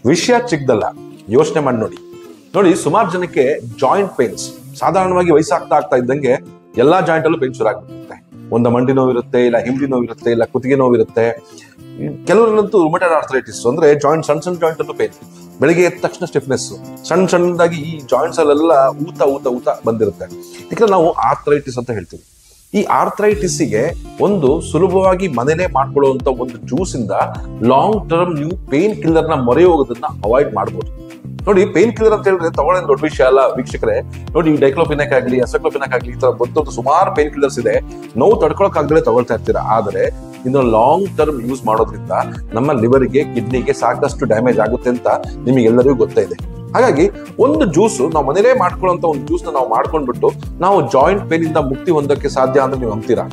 ವಿಷಯ ಚಿಕ್ಕದಲ್ಲ, ಯೋಚನೆ ಮಾಡಿ ನೋಡಿ. ನೋಡಿ, ಸುಮಾರು ಜನಕ್ಕೆ ಜಾಯಿಂಟ್ ಪೇನ್ಸ್ ಸಾಧಾರಣವಾಗಿ ವಯಸ್ಸಾಗ್ತಾ ಇದ್ದಂಗೆ ಎಲ್ಲಾ ಜಾಯಿಂಟ್ ಅಲ್ಲೂ ಪೇನ್ ಶುರು ಆಗ್ಬಿಡುತ್ತೆ. ಒಂದು ಮಂಡಿ ನೋವಿರುತ್ತೆ, ಇಲ್ಲ ಹಿಂಡಿ ನೋವಿರುತ್ತೆ, ಇಲ್ಲ ಕುತ್ತಿಗೆ ನೋವಿರುತ್ತೆ. ಕೆಲವರಲ್ಲಂತೂ ರುಮಟೈಡ್ ಆರ್ಥರೈಟಿಸ್ ಅಂದ್ರೆ ಜಾಯಿಂಟ್ ಸಣ್ಣ ಜಾಯಿಂಟ್ ಅಲ್ಲೂ ಪೇನ್. ಬೆಳಿಗ್ಗೆ ಎದ್ದ ತಕ್ಷಣ ಸ್ಟಿಫ್ನೆಸ್, ಸಣ್ಣದಾಗಿ ಈ ಜಾಯಿಂಟ್ಸ್ ಅಲ್ಲೆಲ್ಲ ಊತ ಬಂದಿರುತ್ತೆ. ಯಾಕಂದ್ರೆ ನಾವು ಆರ್ಥರೈಟಿಸ್ ಅಂತ ಹೇಳ್ತೀವಿ. ಈ ಆರ್ಥರೈಟಿಸ್ಗೆ ಒಂದು ಸುಲಭವಾಗಿ ಮನೇಲೆ ಮಾಡ್ಕೊಳ್ಳುವಂತ ಒಂದು ಜ್ಯೂಸ್ ಇಂದ ಲಾಂಗ್ ಟರ್ಮ್ ನೀವು ಪೇನ್ ಕಿಲ್ಲರ್ ನ ಮೊರೆ ಹೋಗೋದನ್ನ ಅವಾಯ್ಡ್ ಮಾಡ್ಬೋದು. ನೋಡಿ, ಪೇನ್ ಕಿಲ್ಲರ್ ಅಂತ ಹೇಳಿದ್ರೆ ತಗೊಳ್ಳೋ ದೊಡ್ಡ ವಿಷಯ ಅಲ್ಲ ವೀಕ್ಷಕರೇ. ನೋಡಿ, ಡೈಕ್ಲೋಫಿನಾಕ್ ಆಗ್ಲಿ, ಅಸಕ್ಲೋಫಿನಾಕ್ ಆಗ್ಲಿ, ಈ ತರ ಗೊತ್ತೊಂದು ಸುಮಾರು ಪೇನ್ ಕಿಲ್ಲರ್ಸ್ ಇದೆ. ನೋವು ತಡ್ಕೊಳಕ್ ಆಗದೆ ತಗೊಳ್ತಾ ಇರ್ತೀರಾ. ಆದ್ರೆ ಇದನ್ನ ಲಾಂಗ್ ಟರ್ಮ್ ಯೂಸ್ ಮಾಡೋದ್ರಿಂದ ನಮ್ಮ ಲಿವರ್ಗೆ, ಕಿಡ್ನಿಗೆ ಸಾಕಷ್ಟು ಡ್ಯಾಮೇಜ್ ಆಗುತ್ತೆ ಅಂತ ನಿಮಗೆಲ್ಲರಿಗೂ ಗೊತ್ತೇ ಇದೆ. ಹಾಗಾಗಿ ಒಂದು ಜ್ಯೂಸು ನಾವು ಮನೇಲೇ ಮಾಡ್ಕೊಳ್ಳೋಂಥ ಒಂದು ಜ್ಯೂಸ್ನ ನಾವು ಮಾಡ್ಕೊಂಡ್ಬಿಟ್ಟು ನಾವು ಜಾಯಿಂಟ್ ಪೇನ್ ಇಂದ ಮುಕ್ತಿ ಹೊಂದಕ್ಕೆ ಸಾಧ್ಯ ಅಂದ್ರೆ ನೀವು ನಂಬ್ತೀರಾ?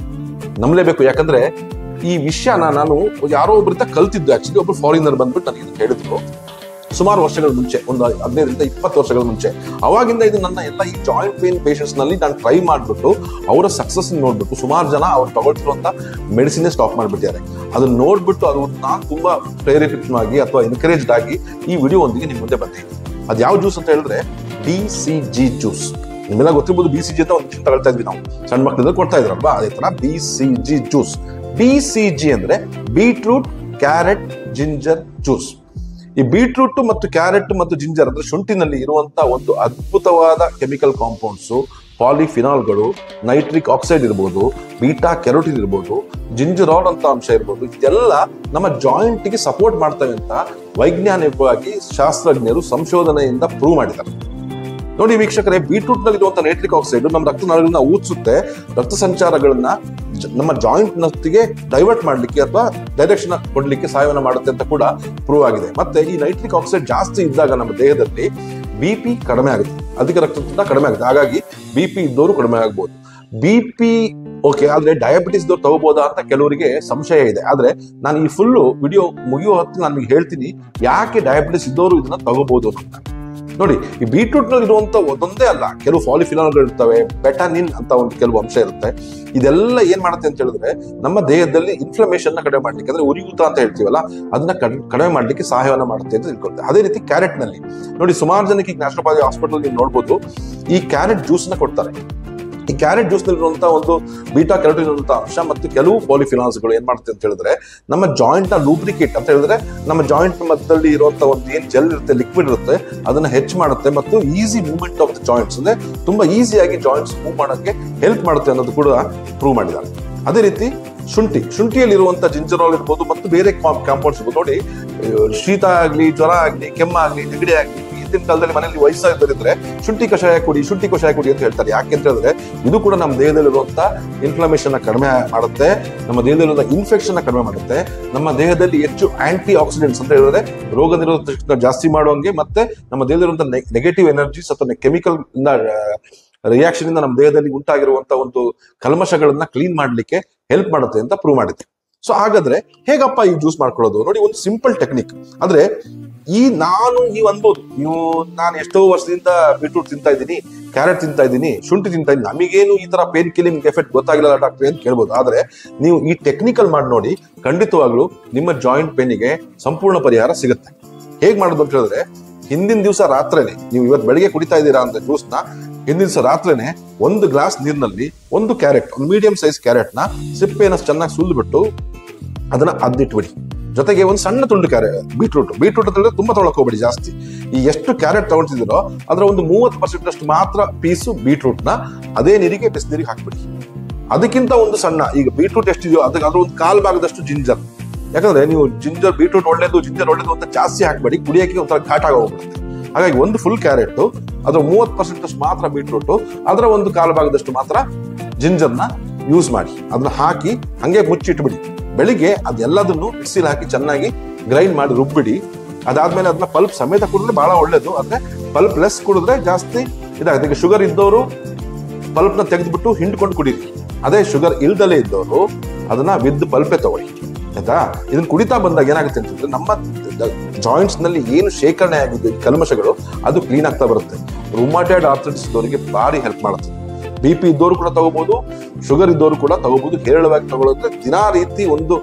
ನಂಬಲೇಬೇಕು. ಯಾಕಂದ್ರೆ ಈ ವಿಷಯನ ನಾನು ಯಾರೋ ಒಬ್ಬರಿಂದ ಕಲ್ತಿದ್ದು. ಆಕ್ಚುಲಿ ಒಬ್ರು ಫಾರಿನರ್ ಬಂದ್ಬಿಟ್ಟು ನನಗೆ ಹೇಳಿದ್ರು ಸುಮಾರು ವರ್ಷಗಳ ಮುಂಚೆ, ಒಂದು 15-20 ವರ್ಷಗಳ ಮುಂಚೆ. ಅವಾಗಿಂದ ಇದು ನನ್ನ ಎಲ್ಲ ಈ ಜಾಯಿಂಟ್ ಪೇನ್ ಪೇಷಂಟ್ಸ್ ನಲ್ಲಿ ನಾನು ಟ್ರೈ ಮಾಡ್ಬಿಟ್ಟು ಅವರ ಸಕ್ಸಸ್ ನೋಡ್ಬಿಟ್ಟು ಸುಮಾರು ಜನ ಅವ್ರು ತಗೊಳ್ತಿರುವಂತ ಮೆಡಿಸಿನ್ ಸ್ಟಾಪ್ ಮಾಡ್ಬಿಟ್ಟಿದ್ದಾರೆ. ಅದನ್ನ ನೋಡ್ಬಿಟ್ಟು ಅದು ನಾನು ತುಂಬಾ ಪ್ರೇರೇಪಿತವಾಗಿ ಅಥವಾ ಎನ್ಕರೇಜ್ಡ್ ಆಗಿ ಈ ವಿಡಿಯೋ ಒಂದಿಗೆ ನಿಮ್ ಮುಂದೆ ಬಂದಿದ್ದೀನಿ. ಅದು ಯಾವ ಜ್ಯೂಸ್ ಅಂತ ಹೇಳಿದ್ರೆ BCG ಜ್ಯೂಸ್. ನಿಮ್ಮೆಲ್ಲ ಗೊತ್ತಿರ್ಬೋದು, BCG ಅಂತ ಒಂದು ತಗೊಳ್ತಾ ಇದ್ವಿ ನಾವು, ಸಣ್ಣ ಮಕ್ಕಳಿಂದ ಕೊಡ್ತಾ ಇದ್ರಲ್ವಾ, ಅದೇ ತರ BCG ಜ್ಯೂಸ್. BCG ಅಂದ್ರೆ ಬೀಟ್ರೂಟ್, ಕ್ಯಾರೆಟ್, ಜಿಂಜರ್ ಜ್ಯೂಸ್. ಈ ಬೀಟ್ರೂಟ್ ಮತ್ತು ಕ್ಯಾರೆಟ್ ಮತ್ತು ಜಿಂಜರ್ ಅಂದ್ರೆ ಶುಂಠಿನಲ್ಲಿ ಇರುವಂತಹ ಒಂದು ಅದ್ಭುತವಾದ ಕೆಮಿಕಲ್ ಕಾಂಪೌಂಡ್ಸ್, ಪಾಲಿಫಿನಾಲ್ಗಳು, ನೈಟ್ರಿಕ್ ಆಕ್ಸೈಡ್ ಇರ್ಬೋದು, ಬೀಟಾ ಕೆರೋಟಿನ್ ಇರ್ಬೋದು, ಜಿಂಜರಾಲ್ ಅಂತ ಅಂಶ ಇರ್ಬೋದು, ಇದೆಲ್ಲ ನಮ್ಮ ಜಾಯಿಂಟ್ ಗೆ ಸಪೋರ್ಟ್ ಮಾಡ್ತವೆ ಅಂತ ವೈಜ್ಞಾನಿಕವಾಗಿ ಶಾಸ್ತ್ರಜ್ಞರು ಸಂಶೋಧನೆಯಿಂದ ಪ್ರೂವ್ ಮಾಡಿದ್ದಾರೆ. ನೋಡಿ ವೀಕ್ಷಕರೇ, ಬೀಟ್ರೂಟ್ ನಲ್ಲಿ ಇರುವಂತಹ ನೈಟ್ರಿಕ್ ಆಕ್ಸೈಡ್ ನಮ್ಮ ರಕ್ತನಾಳಗಳನ್ನ ಊದಿಸುತ್ತೆ, ರಕ್ತ ಸಂಚಾರಗಳನ್ನ ನಮ್ಮ ಜಾಯಿಂಟ್ ನೊತ್ತಿಗೆ ಡೈವರ್ಟ್ ಮಾಡ್ಲಿಕ್ಕೆ ಅಥವಾ ಡೈರೆಕ್ಷನ್ ಕೊಡ್ಲಿಕ್ಕೆ ಸಹಾಯವನ್ನು ಮಾಡುತ್ತೆ ಅಂತ ಕೂಡ ಪ್ರೂವ್ ಆಗಿದೆ. ಮತ್ತೆ ಈ ನೈಟ್ರಿಕ್ ಆಕ್ಸೈಡ್ ಜಾಸ್ತಿ ಇದ್ದಾಗ ನಮ್ಮ ದೇಹದಲ್ಲಿ BP ಕಡಿಮೆ ಆಗುತ್ತೆ, ಅಧಿಕ ರಕ್ತದೊತ್ತಡ ಕಡಿಮೆ ಆಗುತ್ತೆ. ಹಾಗಾಗಿ BP ಇದ್ದವರು ಕಡಿಮೆ ಆಗ್ಬೋದು. BP ಓಕೆ, ಆದ್ರೆ ಡಯಾಬಿಟಿಸ್ ದವ್ರು ತಗೋಬಹುದಾ ಅಂತ ಕೆಲವರಿಗೆ ಸಂಶಯ ಇದೆ. ಆದ್ರೆ ನಾನು ಈ ಫುಲ್ ವಿಡಿಯೋ ಮುಗಿಯೋ ಹೊತ್ತು ನಾನು ಹೇಳ್ತೀನಿ ಯಾಕೆ ಡಯಾಬಿಟಿಸ್ ಇದ್ದವರು ಇದನ್ನ ತಗೋಬಹುದು ಅಂತ. ನೋಡಿ, ಈ ಬೀಟ್ರೂಟ್ ನಲ್ಲಿ ಇರುವಂತ ಒಂದೊಂದೇ ಅಲ್ಲ, ಕೆಲವು ಪಾಲಿಫಿನಾಲ್ಗಳು ಇರ್ತವೆ, ಬೆಟಾನಿನ್ ಅಂತ ಒಂದು ಕೆಲವು ಅಂಶ ಇರುತ್ತೆ. ಇದೆಲ್ಲ ಏನ್ ಮಾಡುತ್ತೆ ಅಂತ ಹೇಳಿದ್ರೆ ನಮ್ಮ ದೇಹದಲ್ಲಿ ಇನ್ಫ್ಲಮೇಷನ್ ನ ಕಡಿಮೆ ಮಾಡ್ಲಿಕ್ಕೆ, ಅಂದ್ರೆ ಉರಿಯೂತ ಅಂತ ಹೇಳ್ತೀವಲ್ಲ, ಅದನ್ನ ಕಡಿಮೆ ಮಾಡ್ಲಿಕ್ಕೆ ಸಹಾಯವನ್ನು ಮಾಡುತ್ತೆ ಅಂತ ತಿಳ್ಕೊಳ್ತೆ. ಅದೇ ರೀತಿ ಕ್ಯಾರೆಟ್ ನಲ್ಲಿ ನೋಡಿ, ಸುಮಾರು ಜನಕ್ಕೆ ಈಗ ನ್ಯಾಚುರೋಪತಿ ಹಾಸ್ಪಿಟಲ್ ನೀವು ನೋಡ್ಬೋದು, ಈ ಕ್ಯಾರೆಟ್ ಜ್ಯೂಸ್ ನ ಕೊಡ್ತಾರೆ. ಈ ಕ್ಯಾರೆಟ್ ಜ್ಯೂಸ್ ನಲ್ಲಿರುವಂತಹ ಒಂದು ಬೀಟಾ ಕೆರೋಟಿನ್ ಇರುವಂತಹ ಅಂಶ ಮತ್ತು ಕೆಲವು ಪಾಲಿಫಿನಾಲ್ಸ್ಗಳು ಏನ್ ಮಾಡುತ್ತೆ ಅಂತ ಹೇಳಿದ್ರೆ ನಮ್ಮ ಜಾಯಿಂಟ್ ನ ಲೂಬ್ರಿಕೇಟ್ ಅಂತ ಹೇಳಿದ್ರೆ ನಮ್ಮ ಜಾಯಿಂಟ್ ಮಧ್ಯದಲ್ಲಿ ಇರುವಂತಹ ಒಂದು ಏನ್ ಜೆಲ್ ಇರುತ್ತೆ, ಲಿಕ್ವಿಡ್ ಇರುತ್ತೆ, ಅದನ್ನ ಹೆಚ್ಚು ಮಾಡುತ್ತೆ ಮತ್ತು easy movement of the joints, ಅಂದ್ರೆ ತುಂಬಾ ಈಸಿಯಾಗಿ ಜಾಯಿಂಟ್ಸ್ ಮೂವ್ ಮಾಡೋಕ್ಕೆ ಹೆಲ್ಪ್ ಮಾಡುತ್ತೆ ಅನ್ನೋದು ಕೂಡ ಪ್ರೂವ್ ಮಾಡಿದ್ದಾರೆ. ಅದೇ ರೀತಿ ಶುಂಠಿಯಲ್ಲಿರುವಂತಹ ಜಿಂಜರಾಲ್ ಇರ್ಬೋದು ಮತ್ತು ಬೇರೆ ಕಾಂಪೌಂಡ್ಸ್ ಇರ್ಬೋದು. ನೋಡಿ, ಶೀತ ಆಗ್ಲಿ, ಜ್ವರ ಆಗ್ಲಿ, ಕೆಮ್ಮಾಗ್ಲಿ, ನೆಗಡಿ ಆಗ್ಲಿ, ಹಿಂದಿನ ಕಾಲದಲ್ಲಿ ಮನೆಯಲ್ಲಿ ವಯಸ್ಸಾಗಿದ್ರೆ ಶುಂಠಿ ಕಷಾಯ ಕುಡಿ ಅಂತ ಹೇಳ್ತಾರೆ. ಯಾಕೆ ಅಂತ ಹೇಳಿದ್ರೆ ಇದು ಕೂಡ ನಮ್ಮ ದೇಹದಲ್ಲಿರುವಂತಹ ಇನ್ಫ್ಲಮೇಷನ್ ಕಡಿಮೆ ಮಾಡುತ್ತೆ, ನಮ್ಮ ದೇಹದಲ್ಲಿರುವ ಇನ್ಫೆಕ್ಷನ್ ಕಡಿಮೆ ಮಾಡುತ್ತೆ, ನಮ್ಮ ದೇಹದಲ್ಲಿ ಹೆಚ್ಚು ಆಂಟಿ ಆಕ್ಸಿಡೆಂಟ್ಸ್ ಅಂತ ಹೇಳಿದ್ರೆ ರೋಗ ನಿರೋಧಕ ಜಾಸ್ತಿ ಮಾಡುವಂಗೆ, ಮತ್ತೆ ನಮ್ಮ ದೇಹದಲ್ಲಿರುವಂತಹ ನೆಗೆಟಿವ್ ಎನರ್ಜೀಸ್ ಅಥವಾ ಕೆಮಿಕಲ್ ರಿಯಾಕ್ಷನ್ ಇಂದ ನಮ್ಮ ದೇಹದಲ್ಲಿ ಉಂಟಾಗಿರುವಂತಹ ಒಂದು ಕಲ್ಮಶಗಳನ್ನ ಕ್ಲೀನ್ ಮಾಡ್ಲಿಕ್ಕೆ ಹೆಲ್ಪ್ ಮಾಡುತ್ತೆ ಅಂತ ಪ್ರೂವ್ ಮಾಡಿದೆ. ಸೊ ಹಾಗಾದ್ರೆ ಹೇಗಪ್ಪ ಈ ಜ್ಯೂಸ್ ಮಾಡ್ಕೊಳ್ಳೋದು? ನೋಡಿ, ಒಂದು ಸಿಂಪಲ್ ಟೆಕ್ನಿಕ್. ಆದ್ರೆ ನೀವು ಅನ್ಬೋದು, ನಾನು ಎಷ್ಟೋ ವರ್ಷದಿಂದ ಬೀಟ್ರೂಟ್ ತಿಂತಾ ಇದ್ದೀನಿ, ಕ್ಯಾರೆಟ್ ತಿಂತಾ ಇದ್ದೀನಿ, ಶುಂಠಿ ತಿಂತಾ ಇದ್ದೀನಿ, ನಮಗೇನು ಈ ತರ ಪೇನ್ ಕಿಲ್ಲಿಂಗ್ ಎಫೆಕ್ಟ್ ಗೊತ್ತಾಗಿಲ್ಲ ಡಾಕ್ಟರ್ ಅಂತ ಕೇಳ್ಬೋದು. ಆದ್ರೆ ನೀವು ಈ ಟೆಕ್ನಿಕಲ್ ಮಾಡಿ ನೋಡಿ, ಖಂಡಿತವಾಗ್ಲೂ ನಿಮ್ಮ ಜಾಯಿಂಟ್ ಪೇನಿಗೆ ಸಂಪೂರ್ಣ ಪರಿಹಾರ ಸಿಗುತ್ತೆ. ಹೇಗ್ ಮಾಡೋದು ಅಂತ ಹೇಳಿದ್ರೆ, ಹಿಂದಿನ ದಿವಸ ರಾತ್ರಿನೇ, ನೀವು ಇವತ್ತು ಬೆಳಿಗ್ಗೆ ಕುಡಿತಾ ಇದ್ದೀರಾ ಅಂತ ಜ್ಯೂಸ್ನ, ಹಿಂದಿನ ದಿವಸ ರಾತ್ರಿನೇ 1 ಗ್ಲಾಸ್ ನೀರಿನಲ್ಲಿ ಒಂದು ಕ್ಯಾರೆಟ್, ಒಂದು ಮೀಡಿಯಂ ಸೈಜ್ ಕ್ಯಾರೆಟ್ ನ ಸಿಪ್ಪೆನ ಚೆನ್ನಾಗಿ ಸುಲ್ಬಿಟ್ಟು ಅದನ್ನ ಅದ್ದಿಟ್ಬಿಡಿ. ಜೊತೆಗೆ ಒಂದು ಸಣ್ಣ ತುಂಡು ಬೀಟ್ರೂಟ್ ಅಂತ ಹೇಳಿದ್ರೆ ತುಂಬಾ ತೊಗೊಳಕ್ ಹೋಗ್ಬೇಡಿ ಜಾಸ್ತಿ. ಈ ಎಷ್ಟು ಕ್ಯಾರೆಟ್ ತಗೊಳ್ತಿದ್ದೀರೋ ಅದರ ಒಂದು 30% ಅಷ್ಟು ಮಾತ್ರ ಪೀಸು ಬೀಟ್ರೂಟ್ ನ ಅದೇ ನೀರಿಗೆ ಬಿಸಿನೀರಿಗೆ ಹಾಕ್ಬಿಡಿ. ಅದಕ್ಕಿಂತ ಒಂದು ಸಣ್ಣ, ಈಗ ಬೀಟ್ರೂಟ್ ಎಷ್ಟಿದೆಯೋ ಅದರ ಒಂದು 1/4 ಭಾಗದಷ್ಟು ಜಿಂಜರ್. ಯಾಕಂದ್ರೆ ನೀವು ಬೀಟ್ರೂಟ್ ಒಳ್ಳೇದು, ಜಿಂಜರ್ ಒಳ್ಳೇದು ಅಂತ ಜಾಸ್ತಿ ಹಾಕ್ಬೇಡಿ, ಕುಡಿಯಕ್ಕೆ ಒಂಥರ ಘಾಟಾಗ ಹೋಗ್ಬಿಡುತ್ತೆ. ಹಾಗಾಗಿ ಒಂದು ಫುಲ್ ಕ್ಯಾರೆಟ್, ಅದ್ರ 30% ಅಷ್ಟು ಮಾತ್ರ ಬೀಟ್ರೂಟ್, ಅದರ ಒಂದು 1/4 ಭಾಗದಷ್ಟು ಮಾತ್ರ ಜಿಂಜರ್ನ ಯೂಸ್ ಮಾಡಿ ಅದನ್ನ ಹಾಕಿ ಹಂಗೆ ಮುಚ್ಚಿಟ್ಬಿಡಿ. ಬೆಳಿಗ್ಗೆ ಅದೆಲ್ಲದನ್ನು ಮಿಕ್ಸಿಲಿ ಹಾಕಿ ಚೆನ್ನಾಗಿ ಗ್ರೈಂಡ್ ಮಾಡಿ ರುಬ್ಬಿಡಿ. ಅದಾದ್ಮೇಲೆ ಅದನ್ನ ಪಲ್ಪ್ ಸಮೇತ ಕುಡಿದ್ರೆ ಬಹಳ ಒಳ್ಳೇದು. ಆದ್ರೆ ಪಲ್ಪ್ ಲೆಸ್ ಕುಡಿದ್ರೆ ಜಾಸ್ತಿ ಇದಾಗುತ್ತೆ. ಈಗ ಶುಗರ್ ಇದ್ದವರು ಪಲ್ಪ್ನ ತೆಗೆದ್ಬಿಟ್ಟು ಹಿಂಡ್ಕೊಂಡು ಕುಡೀರಿ. ಅದೇ ಶುಗರ್ ಇಲ್ದಲೇ ಇದ್ದವರು ಅದನ್ನ ವಿದ್ ಪಲ್ಪೆ ತಗೊಳ್ಳಿ, ಆಯ್ತಾ? ಇದನ್ನ ಕುಡಿತಾ ಬಂದಾಗ ಏನಾಗುತ್ತೆ ಅಂತಂದ್ರೆ ನಮ್ಮ ಜಾಯಿಂಟ್ಸ್ ನಲ್ಲಿ ಏನು ಶೇಖರಣೆ ಆಗಿದೆ ಕಲ್ಮಶಗಳು ಅದು ಕ್ಲೀನ್ ಆಗ್ತಾ ಬರುತ್ತೆ. ರುಮಾಟೈಡ್ ಆರ್ಥರೈಟಿಸ್ ಅವರಿಗೆ ಭಾರಿ ಹೆಲ್ಪ್ ಮಾಡುತ್ತೆ. BP ಇದ್ದವರು ಕೂಡ ತಗೋಬಹುದು, ಶುಗರ್ ಇದ್ದವರು ಕೂಡ ತಗೋಬಹುದು. ಹೇರಳವಾಗಿ ತಗೊಳ್ಳೋದ್ರೆ ದಿನಾ ರೀತಿ ಒಂದು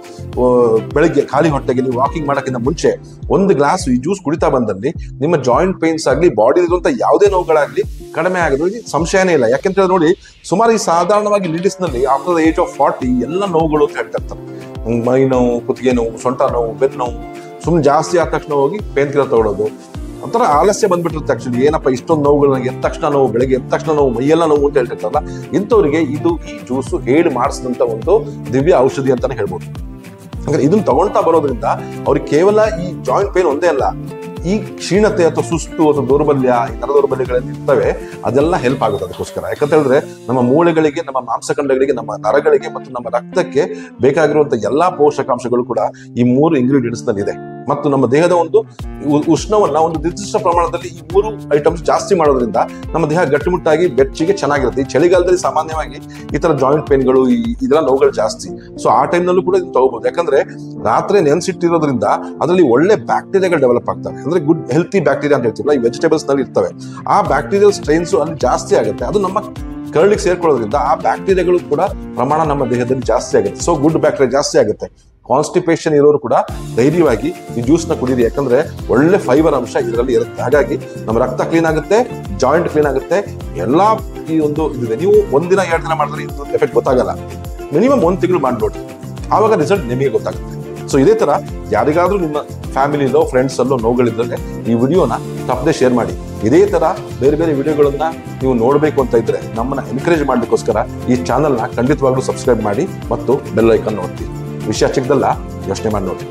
ಬೆಳಗ್ಗೆ ಖಾಲಿ ಹೊಟ್ಟೆಗೆ ನೀವು ವಾಕಿಂಗ್ ಮಾಡೋಕ್ಕಿಂತ ಮುಂಚೆ ಒಂದು ಗ್ಲಾಸ್ ಈ ಜ್ಯೂಸ್ ಕುಡಿತಾ ಬಂದಲ್ಲಿ ನಿಮ್ಮ ಜಾಯಿಂಟ್ ಪೇನ್ಸ್ ಆಗಲಿ, ಬಾಡಿ ಇರುವಂತ ಯಾವುದೇ ನೋವುಗಳಾಗ್ಲಿ ಕಡಿಮೆ ಆಗೋದು ಸಂಶಯನೇ ಇಲ್ಲ. ಯಾಕೆಂತ ನೋಡಿ, ಸುಮಾರು ಈ ಸಾಧಾರಣವಾಗಿ ಲೇಡೀಸ್ ನಲ್ಲಿ ಆಫ್ಟರ್ ದ ಏಜ್ ಆಫ್ 40 ಎಲ್ಲ ನೋವುಗಳು ಅಂತ ಹೇಳ್ತಾ ಇರ್ತಾರೆ. ಮೈ ನೋವು, ಕುತ್ತಿಗೆ ನೋವು, ಸೊಂಟ ನೋವು, ಬೆನ್ನು ನೋವು, ಸುಮ್ಮನೆ ಜಾಸ್ತಿ ಆದ ತಕ್ಷಣ ಹೋಗಿ ಪೇನ್ ಕಿಲ್ಲರ್ ತಗೊಳ್ಳೋದು. ಒಂಥರ ಆಲಸ್ಯ ಬಂದ್ಬಿಟ್ಟಿರುತ್ತೆ. ಆಕ್ಚುಲಿ ಏನಪ್ಪ ಇಷ್ಟೊಂದು ನೋವುಗಳು, ನನಗೆ ಎದ್ದ ತಕ್ಷಣ ನೋವು, ಬೆಳಗ್ಗೆ ಎದ್ದ ತಕ್ಷಣ ನೋವು, ಮೈಯೆಲ್ಲ ನೋವು ಅಂತ ಹೇಳ್ತಿರ್ತಾರಲ್ಲ, ಇಂಥವ್ರಿಗೆ ಈ ಜ್ಯೂಸು ಹೇಳಿ ಮಾಡಿಸಿದಂತ ಒಂದು ದಿವ್ಯ ಔಷಧಿ ಅಂತಾನೆ ಹೇಳ್ಬೋದು. ಅಂದ್ರೆ ಇದನ್ನ ತಗೊಳ್ತಾ ಬರೋದ್ರಿಂದ ಅವ್ರಿಗೆ ಕೇವಲ ಈ ಜಾಯಿಂಟ್ ಪೇನ್ ಒಂದೇ ಅಲ್ಲ, ಈ ಕ್ಷೀಣತೆ ಅಥವಾ ಸುಸ್ತು ಅಥವಾ ದೌರ್ಬಲ್ಯ, ಈ ತರ ದೌರ್ಬಲ್ಯಗಳಲ್ಲಿ ಇರ್ತವೆ, ಅದೆಲ್ಲ ಹೆಲ್ಪ್ ಆಗುತ್ತೆ ಅದಕ್ಕೋಸ್ಕರ. ಯಾಕಂತ ಹೇಳಿದ್ರೆ ನಮ್ಮ ಮೂಳೆಗಳಿಗೆ, ನಮ್ಮ ಮಾಂಸಖಂಡಗಳಿಗೆ, ನಮ್ಮ ನರಗಳಿಗೆ ಮತ್ತು ನಮ್ಮ ರಕ್ತಕ್ಕೆ ಬೇಕಾಗಿರುವಂತ ಎಲ್ಲಾ ಪೋಷಕಾಂಶಗಳು ಕೂಡ ಈ 3 ಇಂಗ್ರೀಡಿಯೆಂಟ್ಸ್ ನಲ್ಲಿ ಇದೆ. ಮತ್ತು ನಮ್ಮ ದೇಹದ ಒಂದು ಉಷ್ಣವನ್ನ ಒಂದು ನಿರ್ದಿಷ್ಟ ಪ್ರಮಾಣದಲ್ಲಿ ಈ 3 ಐಟಮ್ಸ್ ಜಾಸ್ತಿ ಮಾಡೋದ್ರಿಂದ ನಮ್ಮ ದೇಹ ಗಟ್ಟಿಮುಟ್ಟಾಗಿ ಬೆಚ್ಚಗೆ ಚೆನ್ನಾಗಿರುತ್ತೆ. ಈ ಚಳಿಗಾಲದಲ್ಲಿ ಸಾಮಾನ್ಯವಾಗಿ ಈ ತರ ಜಾಯಿಂಟ್ ಪೇನ್ಗಳು, ಇದೆಲ್ಲ ನೋವುಗಳು ಜಾಸ್ತಿ. ಸೊ ಆ ಟೈಮ್ನಲ್ಲೂ ಕೂಡ ಇದನ್ನ ತಗೋಬಹುದು. ಯಾಕಂದ್ರೆ ರಾತ್ರಿ ನೆನ್ಸಿಟ್ಟಿರೋದ್ರಿಂದ ಅದರಲ್ಲಿ ಒಳ್ಳೆ ಬ್ಯಾಕ್ಟೀರಿಯಾಗಳು ಡೆವಲಪ್ ಆಗ್ತವೆ. ಅಂದ್ರೆ ಗುಡ್ ಹೆಲ್ತಿ ಬ್ಯಾಕ್ಟೀರಿಯಾ ಅಂತ ಹೇಳ್ತೀವಲ್ಲ, ಈ ವೆಜಿಟೇಬಲ್ಸ್ ನಲ್ಲಿ ಇರ್ತವೆ. ಆ ಬ್ಯಾಕ್ಟೀರಿಯಲ್ ಸ್ಟ್ರೈನ್ಸ್ ಅಲ್ಲಿ ಜಾಸ್ತಿ ಆಗುತ್ತೆ. ಅದು ನಮ್ಮ ಕರಳಿಗೆ ಸೇರ್ಕೊಳ್ಳೋದ್ರಿಂದ ಆ ಬ್ಯಾಕ್ಟೀರಿಯಾಗಳು ಕೂಡ ಪ್ರಮಾಣ ನಮ್ಮ ದೇಹದಲ್ಲಿ ಜಾಸ್ತಿ ಆಗುತ್ತೆ. ಸೊ ಗುಡ್ ಬ್ಯಾಕ್ಟೀರಿಯಾ ಜಾಸ್ತಿ ಆಗುತ್ತೆ. ಕಾನ್ಸ್ಟಿಪೇಷನ್ ಇರೋರು ಕೂಡ ಧೈರ್ಯವಾಗಿ ಈ ಜ್ಯೂಸ್ ನ ಕುಡೀರಿ. ಯಾಕಂದ್ರೆ ಒಳ್ಳೆ ಫೈಬರ್ ಅಂಶ ಇದರಲ್ಲಿ ಇರುತ್ತೆ. ಹಾಗಾಗಿ ನಮ್ಮ ರಕ್ತ ಕ್ಲೀನ್ ಆಗುತ್ತೆ, ಜಾಯಿಂಟ್ ಕ್ಲೀನ್ ಆಗುತ್ತೆ, ಎಲ್ಲಾ ಈ ಒಂದು ಇದಿದೆ. ನೀವು ಒಂದಿನ 2 ದಿನ ಮಾಡಿದ್ರೆ ಇದ್ರ ಎಫೆಕ್ಟ್ ಗೊತ್ತಾಗಲ್ಲ. ಮಿನಿಮಮ್ 1 ತಿಂಗಳು ಮಾಡಿ, ಆವಾಗ ರಿಸಲ್ಟ್ ನಿಮಗೆ ಗೊತ್ತಾಗುತ್ತೆ. ಸೊ ಇದೇ ತರ ಯಾರಿಗಾದ್ರೂ ನಿಮ್ಮ ಫ್ಯಾಮಿಲಿಲೋ ಫ್ರೆಂಡ್ಸ್ ಅಲ್ಲೋ ನೋವುಗಳಿದ್ರೆ ಈ ವಿಡಿಯೋನ ತಪ್ಪದೆ ಶೇರ್ ಮಾಡಿ. ಇದೇ ತರ ಬೇರೆ ಬೇರೆ ವಿಡಿಯೋಗಳನ್ನ ನೀವು ನೋಡಬೇಕು ಅಂತ ಇದ್ರೆ ನಮ್ಮನ್ನ ಎನ್ಕರೇಜ್ ಮಾಡ್ಲಿಕ್ಕೋಸ್ಕರ ಈ ಚಾನಲ್ನ ಖಂಡಿತವಾಗ್ಲೂ ಸಬ್ಸ್ಕ್ರೈಬ್ ಮಾಡಿ ಮತ್ತು ಬೆಲ್ ಐಕಾನ್ ನೋಡ್ತೀವಿ. ವಿಷಯ ಚಿಕ್ಕದಲ್ಲ, ಯೋಚನೆ ಮಾಡಿ ನೋಡಿ.